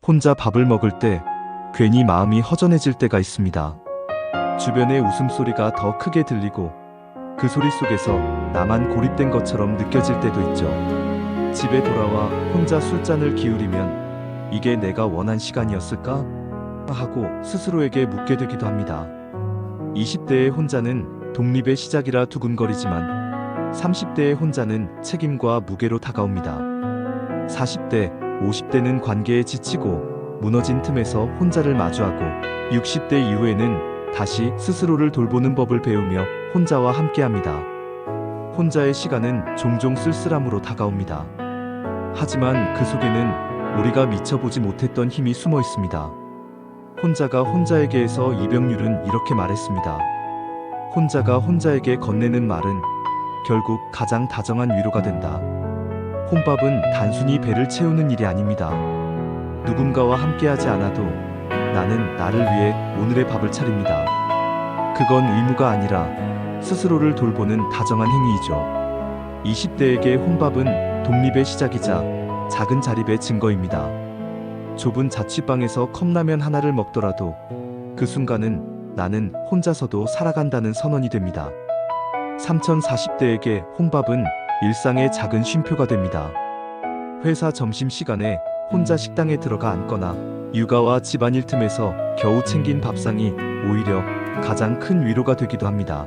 혼자 밥을 먹을 때 괜히 마음이 허전해질 때가 있습니다. 주변의 웃음소리가 더 크게 들리고 그 소리 속에서 나만 고립된 것처럼 느껴질 때도 있죠. 집에 돌아와 혼자 술잔을 기울이면 이게 내가 원한 시간이었을까? 하고 스스로에게 묻게 되기도 합니다. 20대의 혼자는 독립의 시작이라 두근거리지만 30대의 혼자는 책임과 무게로 다가옵니다. 40대, 50대는 관계에 지치고 무너진 틈에서 혼자를 마주하고 60대 이후에는 다시 스스로를 돌보는 법을 배우며 혼자와 함께합니다. 혼자의 시간은 종종 쓸쓸함으로 다가옵니다. 하지만 그 속에는 우리가 미처 보지 못했던 힘이 숨어 있습니다. 혼자가 혼자에게에서 이병률은 이렇게 말했습니다. 혼자가 혼자에게 건네는 말은 결국 가장 다정한 위로가 된다. 혼밥은 단순히 배를 채우는 일이 아닙니다. 누군가와 함께하지 않아도 나는 나를 위해 오늘의 밥을 차립니다. 그건 의무가 아니라 스스로를 돌보는 다정한 행위이죠. 20대에게 혼밥은 독립의 시작이자 작은 자립의 증거입니다. 좁은 자취방에서 컵라면 하나를 먹더라도 그 순간은 나는 혼자서도 살아간다는 선언이 됩니다. 3040대에게 혼밥은 일상의 작은 쉼표가 됩니다. 회사 점심시간에 혼자 식당에 들어가 앉거나 육아와 집안일 틈에서 겨우 챙긴 밥상이 오히려 가장 큰 위로가 되기도 합니다.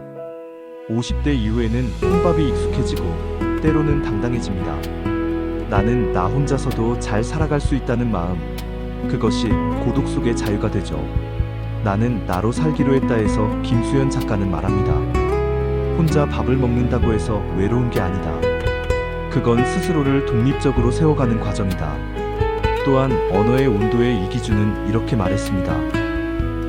50대 이후에는 혼밥이 익숙해지고 때로는 당당해집니다. 나는 나 혼자서도 잘 살아갈 수 있다는 마음, 그것이 고독 속의 자유가 되죠. 나는 나로 살기로 했다 해서 김수현 작가는 말합니다. 혼자 밥을 먹는다고 해서 외로운 게 아니다. 그건 스스로를 독립적으로 세워가는 과정이다. 또한 언어의 온도의 이기준은 이렇게 말했습니다.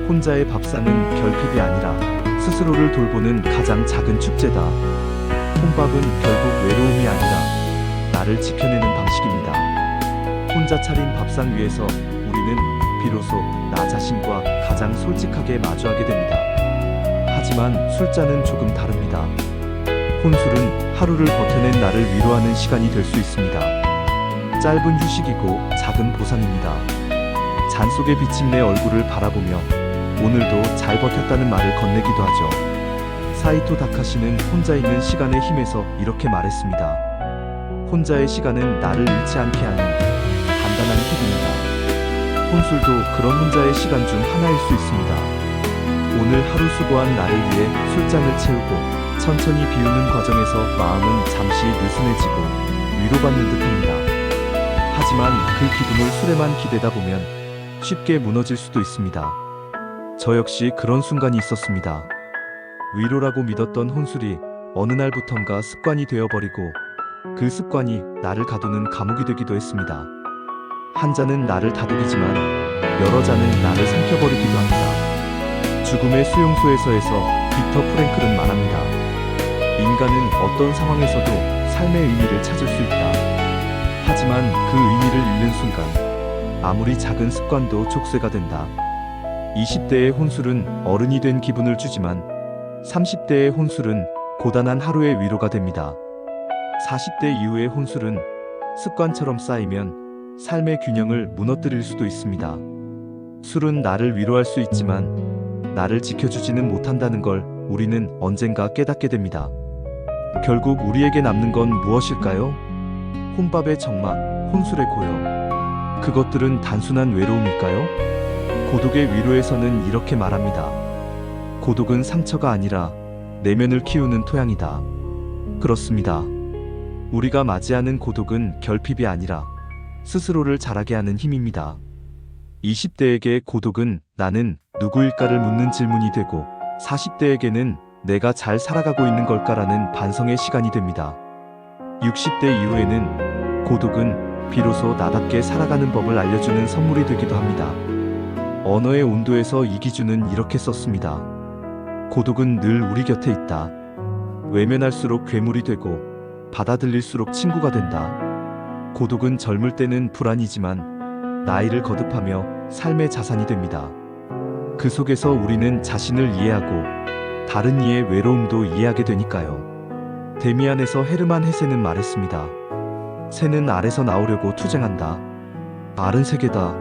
혼자의 밥상은 결핍이 아니라 스스로를 돌보는 가장 작은 축제다. 혼밥은 결국 외로움이 아니라 나를 지켜내는 방식입니다. 혼자 차린 밥상 위에서 우리는 비로소 나 자신과 가장 솔직하게 마주하게 됩니다. 하지만 술잔은 조금 다릅니다. 혼술은 하루를 버텨낸 나를 위로하는 시간이 될 수 있습니다. 짧은 휴식이고 작은 보상입니다. 잔 속에 비친 내 얼굴을 바라보며 오늘도 잘 버텼다는 말을 건네기도 하죠. 사이토 다카시는 혼자 있는 시간의 힘에서 이렇게 말했습니다. 혼자의 시간은 나를 잃지 않게 하는 단단한 팁입니다. 혼술도 그런 혼자의 시간 중 하나일 수 있습니다. 오늘 하루 수고한 나를 위해 술잔을 채우고 천천히 비우는 과정에서 마음은 잠시 느슨해지고 위로받는 듯합니다. 하지만 그 기쁨을 술에만 기대다 보면 쉽게 무너질 수도 있습니다. 저 역시 그런 순간이 있었습니다. 위로라고 믿었던 혼술이 어느 날부턴가 습관이 되어버리고 그 습관이 나를 가두는 감옥이 되기도 했습니다. 한 잔은 나를 다독이지만 여러 잔은 나를 삼켜버리기도 합니다. 죽음의 수용소에서에서 빅터 프랭클은 말합니다. 인간은 어떤 상황에서도 삶의 의미를 찾을 수 있다. 하지만 그 의미를 잃는 순간 아무리 작은 습관도 족쇄가 된다. 20대의 혼술은 어른이 된 기분을 주지만 30대의 혼술은 고단한 하루의 위로가 됩니다. 40대 이후의 혼술은 습관처럼 쌓이면 삶의 균형을 무너뜨릴 수도 있습니다. 술은 나를 위로할 수 있지만 나를 지켜주지는 못한다는 걸 우리는 언젠가 깨닫게 됩니다. 결국 우리에게 남는 건 무엇일까요? 혼밥의 적막, 혼술의 고요. 그것들은 단순한 외로움일까요? 고독의 위로에서는 이렇게 말합니다. 고독은 상처가 아니라 내면을 키우는 토양이다. 그렇습니다. 우리가 맞이하는 고독은 결핍이 아니라 스스로를 자라게 하는 힘입니다. 20대에게 고독은 나는 누구일까를 묻는 질문이 되고 40대에게는 내가 잘 살아가고 있는 걸까라는 반성의 시간이 됩니다. 60대 이후에는 고독은 비로소 나답게 살아가는 법을 알려주는 선물이 되기도 합니다. 언어의 온도에서 이기준은 이렇게 썼습니다. 고독은 늘 우리 곁에 있다. 외면할수록 괴물이 되고 받아들일수록 친구가 된다. 고독은 젊을 때는 불안이지만 나이를 거듭하며 삶의 자산이 됩니다. 그 속에서 우리는 자신을 이해하고 다른 이의 외로움도 이해하게 되니까요. 데미안에서 헤르만 헤세는 말했습니다. 새는 알에서 나오려고 투쟁한다. 알은 세계다.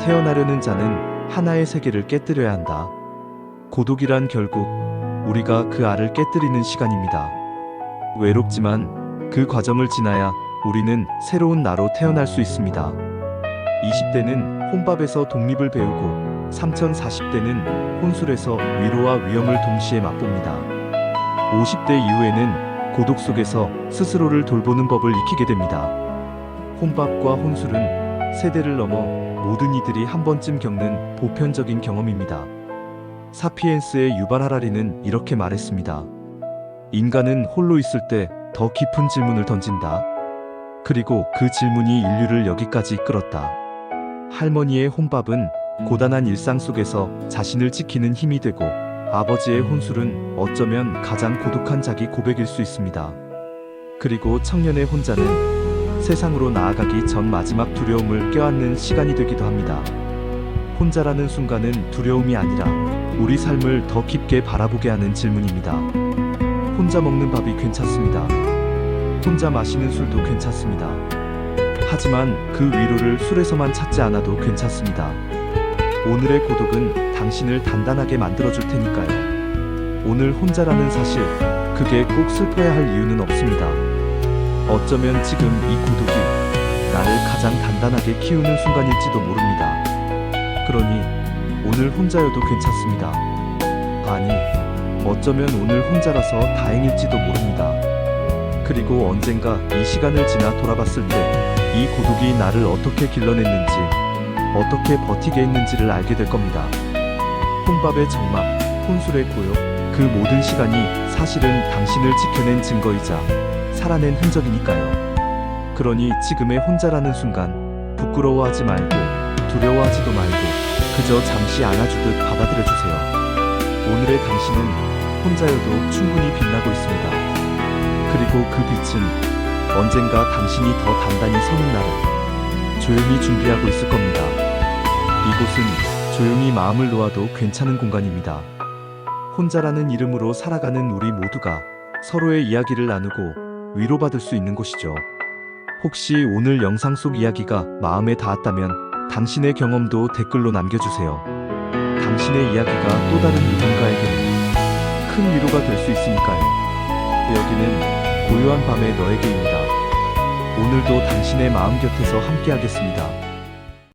태어나려는 자는 하나의 세계를 깨뜨려야 한다. 고독이란 결국 우리가 그 알을 깨뜨리는 시간입니다. 외롭지만 그 과정을 지나야 우리는 새로운 나로 태어날 수 있습니다. 20대는 혼밥에서 독립을 배우고 3040대는 혼술에서 위로와 위험을 동시에 맛봅니다. 50대 이후에는 고독 속에서 스스로를 돌보는 법을 익히게 됩니다. 혼밥과 혼술은 세대를 넘어 모든 이들이 한 번쯤 겪는 보편적인 경험입니다. 사피엔스의 유발 하라리는 이렇게 말했습니다. 인간은 홀로 있을 때 더 깊은 질문을 던진다. 그리고 그 질문이 인류를 여기까지 이끌었다. 할머니의 혼밥은 고단한 일상 속에서 자신을 지키는 힘이 되고, 아버지의 혼술은 어쩌면 가장 고독한 자기 고백일 수 있습니다. 그리고 청년의 혼자는 세상으로 나아가기 전 마지막 두려움을 껴안는 시간이 되기도 합니다. 혼자라는 순간은 두려움이 아니라 우리 삶을 더 깊게 바라보게 하는 질문입니다. 혼자 먹는 밥이 괜찮습니다. 혼자 마시는 술도 괜찮습니다. 하지만 그 위로를 술에서만 찾지 않아도 괜찮습니다. 오늘의 고독은 당신을 단단하게 만들어줄 테니까요. 오늘 혼자라는 사실, 그게 꼭 슬퍼야 할 이유는 없습니다. 어쩌면 지금 이 고독이 나를 가장 단단하게 키우는 순간일지도 모릅니다. 그러니 오늘 혼자여도 괜찮습니다. 아니, 어쩌면 오늘 혼자라서 다행일지도 모릅니다. 그리고 언젠가 이 시간을 지나 돌아봤을 때 이 고독이 나를 어떻게 길러냈는지, 어떻게 버티게 했는지를 알게 될 겁니다. 혼밥의 정막, 혼술의 고요, 그 모든 시간이 사실은 당신을 지켜낸 증거이자 살아낸 흔적이니까요. 그러니 지금의 혼자라는 순간 부끄러워하지 말고 두려워하지도 말고 그저 잠시 안아주듯 받아들여주세요. 오늘의 당신은 혼자여도 충분히 빛나고 있습니다. 그리고 그 빛은 언젠가 당신이 더 단단히 서는 날을 조용히 준비하고 있을 겁니다. 이곳은 조용히 마음을 놓아도 괜찮은 공간입니다. 혼자라는 이름으로 살아가는 우리 모두가 서로의 이야기를 나누고 위로받을 수 있는 곳이죠. 혹시 오늘 영상 속 이야기가 마음에 닿았다면 당신의 경험도 댓글로 남겨주세요. 당신의 이야기가 또 다른 누군가에게는 큰 위로가 될 수 있으니까요. 여기는 고요한 밤의 너에게입니다. 오늘도 당신의 마음 곁에서 함께하겠습니다.